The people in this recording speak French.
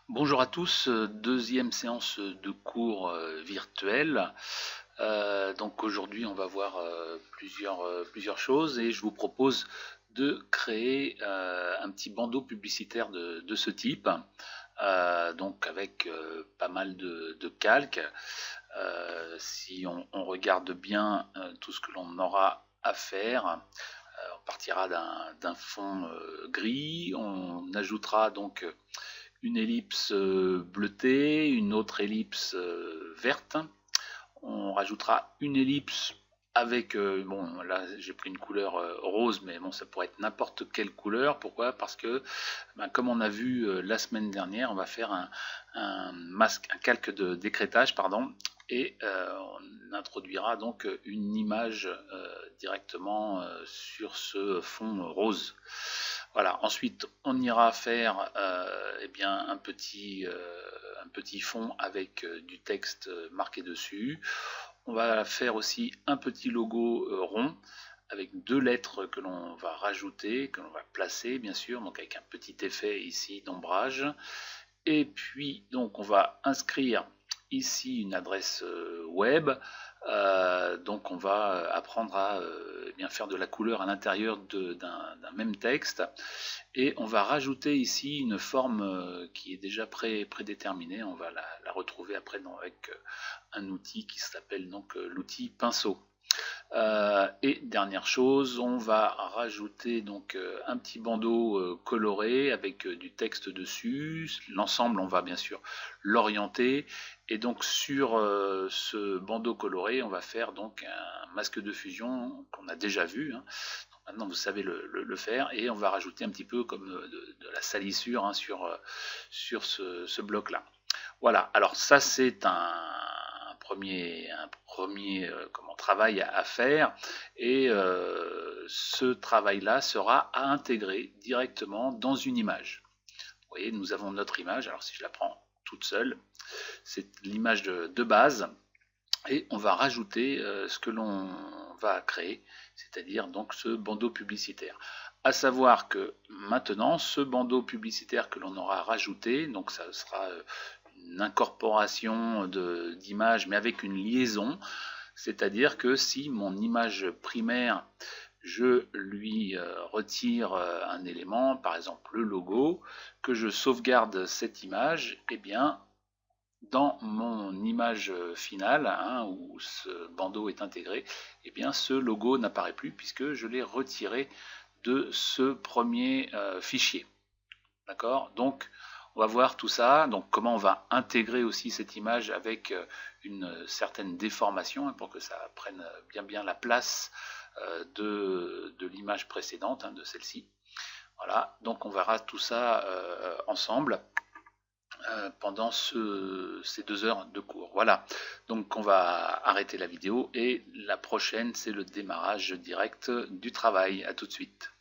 Bonjour à tous, deuxième séance de cours virtuel. Donc aujourd'hui on va voir plusieurs choses et je vous propose de créer un petit bandeau publicitaire de ce type, donc avec pas mal de calques. Si on regarde bien tout ce que l'on aura à faire, on partira d'un fond gris, on ajoutera donc une ellipse bleutée, une autre ellipse verte. On rajoutera une ellipse avec, bon là j'ai pris une couleur rose, mais bon ça pourrait être n'importe quelle couleur. Pourquoi? Parce que comme on a vu la semaine dernière, on va faire un calque de d'écrêtage, pardon, et on introduira donc une image directement sur ce fond rose. Voilà. Ensuite, on ira faire eh bien, un petit fond avec du texte marqué dessus. On va faire aussi un petit logo rond avec deux lettres que l'on va rajouter, que l'on va placer bien sûr, donc avec un petit effet ici d'ombrage. Et puis donc on va inscrire ici une adresse web. Donc on va apprendre à eh bien faire de la couleur à l'intérieur d'un même texte, et on va rajouter ici une forme qui est déjà prédéterminée. On va la retrouver après avec un outil qui s'appelle donc l'outil pinceau. Et dernière chose, on va rajouter donc un petit bandeau coloré avec du texte dessus. L'ensemble, on va bien sûr l'orienter. Et donc sur ce bandeau coloré, on va faire donc un masque de fusion qu'on a déjà vu, hein. Maintenant, vous savez le faire, et on va rajouter un petit peu comme de la salissure, hein, sur ce bloc-là. Voilà, alors ça c'est un premier travail à faire, et ce travail-là sera à intégrer directement dans une image. Vous voyez, nous avons notre image. Alors si je la prends toute seule, c'est l'image de base, et on va rajouter ce que l'on va créer, c'est-à-dire donc ce bandeau publicitaire. À savoir que maintenant, ce bandeau publicitaire que l'on aura rajouté, donc ça sera une incorporation d'images, mais avec une liaison, c'est-à-dire que si mon image primaire, je lui retire un élément, par exemple le logo, que je sauvegarde cette image, et eh bien dans mon image finale, hein, où ce bandeau est intégré, eh bien ce logo n'apparaît plus puisque je l'ai retiré de ce premier fichier. D'accord? Donc on va voir tout ça, donc comment on va intégrer aussi cette image avec une certaine déformation, hein, pour que ça prenne bien la place de l'image précédente, hein, de celle-ci. Voilà, donc on verra tout ça ensemble pendant ces 2 heures de cours. Voilà, donc on va arrêter la vidéo, et la prochaine c'est le démarrage direct du travail. À tout de suite.